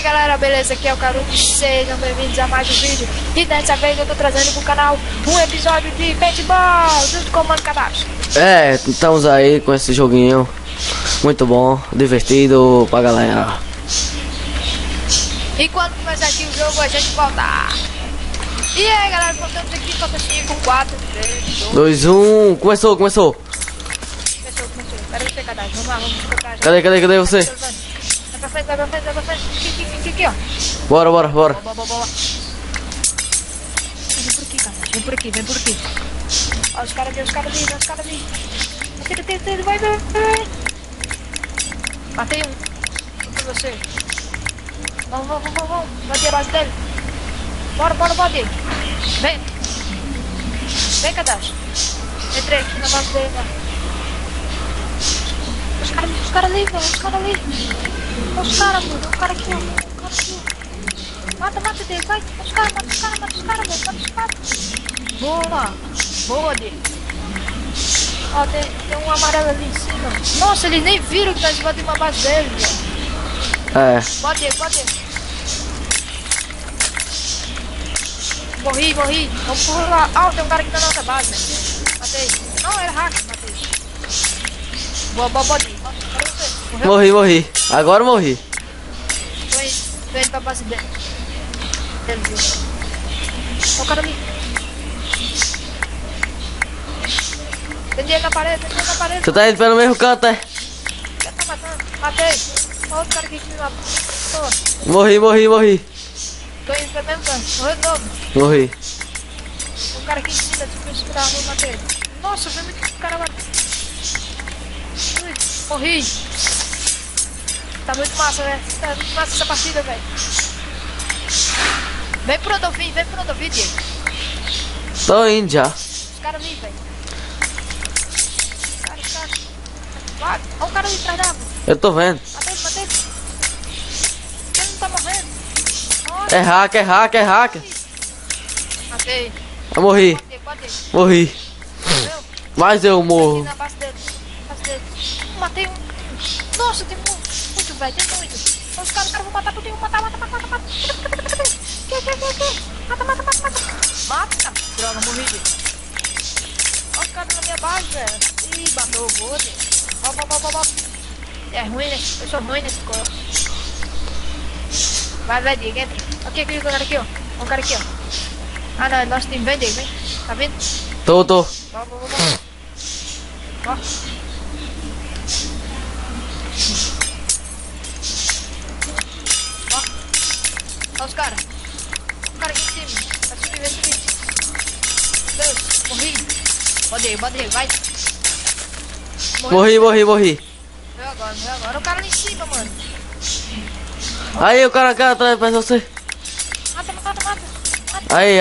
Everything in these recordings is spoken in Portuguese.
galera, beleza? Aqui é o Caruque, sejam bem-vindos a mais um vídeo. E dessa vez eu tô trazendo pro canal um episódio de paintball junto com o Mano Cadastro. Estamos aí com esse joguinho muito bom, divertido pra galera. E quando começar aqui o jogo a gente volta. E aí galera, voltamos aqui com a caixinha com 4, 3, 2, 2, 1, começou. Começou. Cadê você, Cadastro? Vamos lá, vamos colocar. Cadê você? Vai pra frente. Aqui, ó. Bora. Boa. Vem por aqui, Cadastro. Vem por aqui. Ó, os caras ali. Atira, vai. Matei um. Matei você. Vamos. Bate a base dele. Bora. Vem, Cadastro. Entrei aqui na base dele, ó. Os caras ali, velho. Os caras, mano. O cara aqui, ó. Mata dele, vai. Mata os caras. Boa dele. Ó, tem um amarelo ali em cima. Nossa, eles nem viram que nós invadimos uma base dele, velho. Pode ir. Morri. Vamos por lá. Ah, tem um cara aqui na nossa base, velho. Matei. Não, era hack, matei. Boa, pode ir. Nossa, cadê você? Morreu? Morri. Agora eu morri. Tô indo pra base dele. Ó, o cara ali. Prendi ele na parede. Tu tá indo pelo mesmo canto, é? Já tá matando. Matei. Ó, outro cara aqui que me matou. Morri. Tô indo pelo mesmo canto. Morreu de novo. Morri. Um cara aqui em cima, tipo, esperar eu matei ele. Nossa, foi muito cara matando. Morri. Tá muito massa, velho. Tá muito massa essa partida, velho. Vem pro Rodolfo, Diego. Tô indo já. Os caras ali, velho. Cara. Vai. Olha o cara ali atrás da árvore. Eu tô vendo. Matei ele. Ele não tá morrendo. É hack. Matei. Eu morri. Pode ir. Morri. Morreu. Mas eu morro. Na base dele. Matei um. Nossa, tem muito, velho. Tem muito. Os caras vão matar tudo. Mata. Mata. Droga, morri. Olha os caras na minha base, velho. Ih, matou. Boa, Ó. É ruim, né? Eu sou ruim nesse corpo. Vai, Diego, entra. Aqui, o cara aqui, ó. Um cara aqui, ó. Ah, não, é nosso time. Vem, Diego, vem. Tá vendo? Tô. Vamos. Ó. Olha os caras. O cara aqui em cima. Vai subir. Deus, morri. Pode ir, vai. Morri. Morreu agora. O cara ali em cima, mano. Aí, o cara atrás de você. Mata. Aí.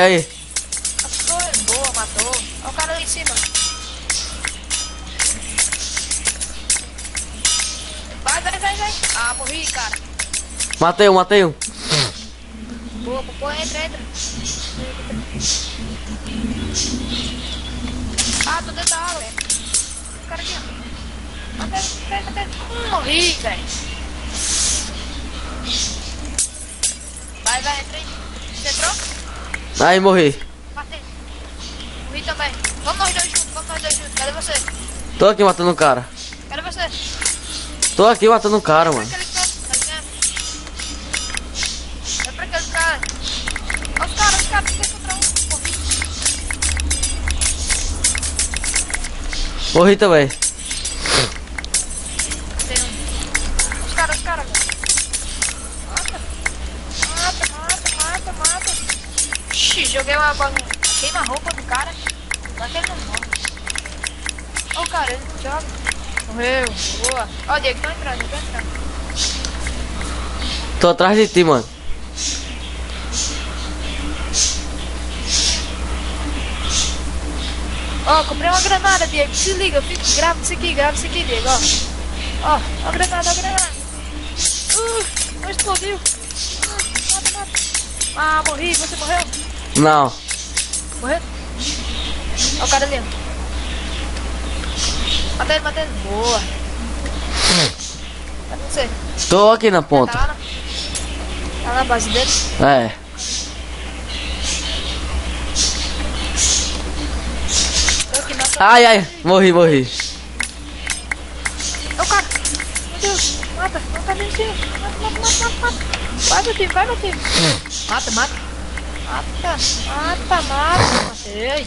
Matou. Olha o cara ali em cima. Vai. Ah, morri, cara. Matei um. Boa, entra. Ah, tô dentro da água, velho. O cara aqui, ó. Matei. Morri, velho. Vai, entra aí. Você entrou? Aí, morri. Matei. Morri também. Vamos nós dois juntos. Cadê você? Tô aqui matando um cara. Cadê você? Tô aqui matando um cara, mano. Vai pra aquele cara. Olha os caras, fica contra um. Morri também. Tem um. Os caras, velho. Mata. Ixi, joguei uma queima-roupa do cara. Só que ele não morre. Olha o cara, ele não joga. Morreu, boa. Ó, Diego, tô entrando. Tô atrás de ti, mano. Ó, comprei uma granada, Diego. Se liga, grava isso aqui, Diego, ó. Ó, a granada. Não explodiu. Mata. Ah, morri, você morreu? Não. Morreu? Ó o cara ali. Matei ele. Boa. Cadê você? Tô aqui na ponta. Tá lá Tá na base dele. É. Tô aqui, mata. Ai, ai, morri. Ô, cara. Meu Deus. Mata. Mata ali em cima. Mata. Vai, meu time. Mata. Matei.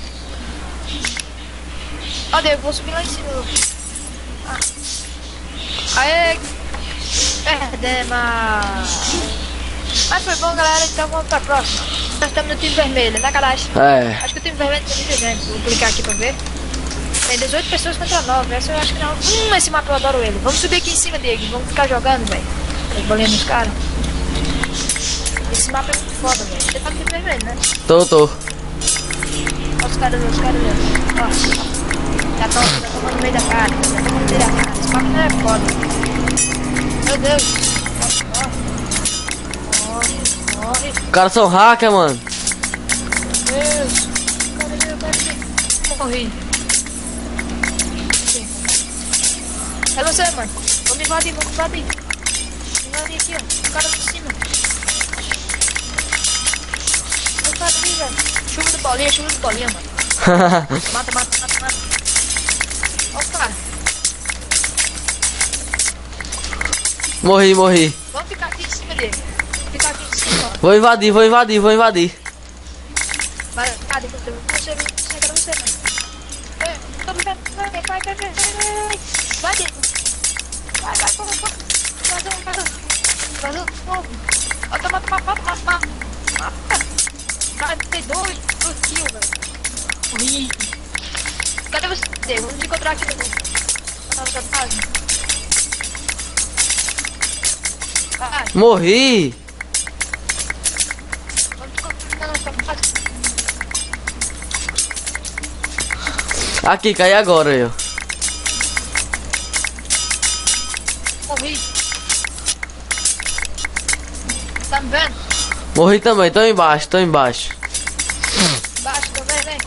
Cadê? Eu vou subir lá em cima. Aê. Perdemos. Mas foi bom, galera. Então vamos pra próxima. Nós estamos no time vermelho, né, Kadashi? É. Acho que o time vermelho tem muita gente. Vou clicar aqui pra ver. Tem 18 pessoas contra 9. Essa eu acho que não. Esse mapa eu adoro ele. Vamos subir aqui em cima, Diego. Vamos ficar jogando, velho. As bolinhas nos caras. Esse mapa é muito foda, velho. Você tá no time vermelho, né? Tô. Olha os caras ali. Ó. Já estão tomando no meio da cara. Esse mapa não é foda. Meu Deus. Morre. Os caras são hacker, mano. Deus. Morri. É você, mano. Vamos invadir. Invadir aqui, ó. O cara lá em cima. O cara ali, velho. Chuva de bolinha, mano. Mata. Ó o cara. Morri. Vamos ficar aqui em cima dele. Ó. Vou invadir. Vai, cadê você? Você, mano. Tô vendo. Vai. Vai, Diego. Vai. Vazou. Mata. Vai, tem dois kills, velho. Morri. Cadê você? Vamos te encontrar aqui na nossa base. Vai. Morri. Vamos te encontrar na nossa base. Aqui, cai agora, eu. Morri. Tá me vendo? Morri também, tô embaixo. Embaixo também, vem.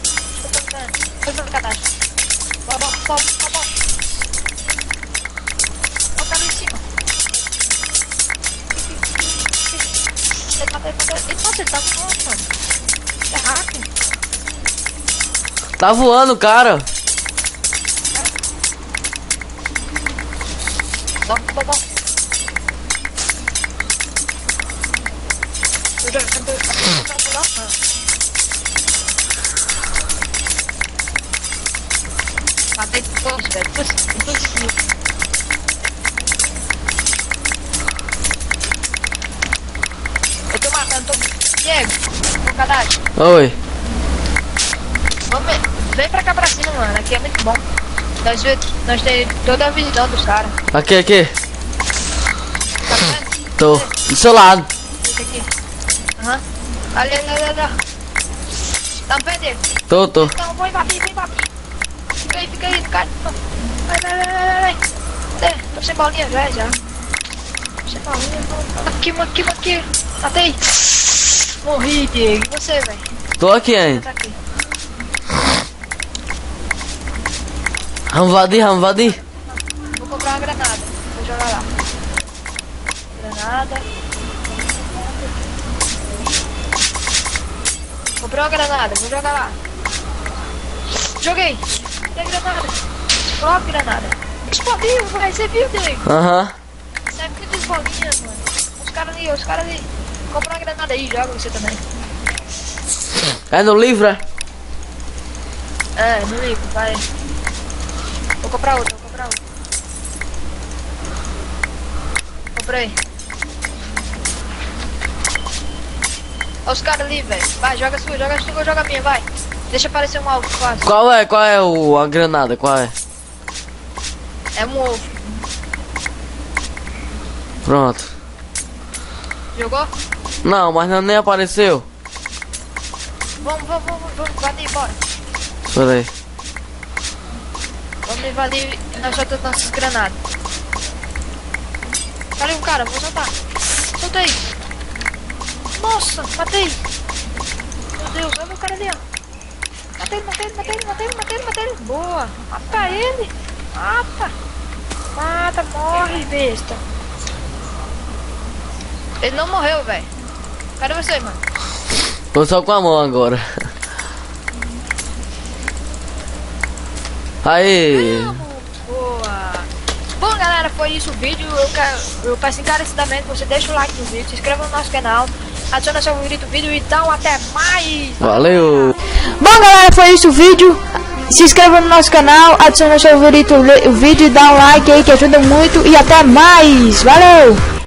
Eu tô vendo. Foi pra cadastro. Bom. Ó o cara em cima. Ele tá voando, mano. É hacker. Tá voando, cara. Bom. Matei todos, velho. Eu tô matando, Diego, o cadastro. Oi. Vem pra cá pra cima, mano. Aqui é muito bom. Nós temos toda a visão dos caras. Aqui. Tá vendo? Tô. Do seu lado. Esse aqui. Aham. Ali. Tá me vendo, Diego? Tô. Então, vou invadir. Fica aí, cara. Vai. Tô sem bolinha já. Sem bolinha. Aqui. Matei. Morri, Diego. E você, velho? Tô aqui ainda. Tá aqui. Vamos invadir. Vou comprar uma granada. Vou jogar lá. Granada. Comprei uma granada. Vou jogar lá. Joguei. Tem granada. Coloca granada. Explodiu, vai. Você viu, Diego? Aham. Sabe que tem bolinhas, mano. Os caras ali. Compra uma granada aí. Joga você também. É no livro, é? É, no livro. Vai. Vou comprar outra. Comprei. Olha os caras ali, velho. Vai, joga a sua, eu jogo a minha, vai. Deixa aparecer um alvo quase. Qual é a granada? Qual é? É um ovo. Pronto. Jogou? Não, mas nem apareceu. Vamos, invadir, bora. Espera aí. Vamos invadir e nós soltamos nossas granadas. Cadê um cara? Vou soltar. Soltei. Nossa, matei. Meu Deus, olha o cara ali, ó. Matei ele. Boa. Mata ele. Mata, morre, besta. Ele não morreu, velho. Cadê você, mano? Tô só com a mão agora. Aí. Boa. Bom, galera, foi isso o vídeo. Eu peço encarecidamente que você deixa o like no vídeo, se inscreva no nosso canal, adiciona seu favorito vídeo, então até mais. Valeu. Bom, galera, foi isso o vídeo. Se inscreva no nosso canal, adiciona seu favorito vídeo e dá um like aí que ajuda muito. E até mais. Valeu!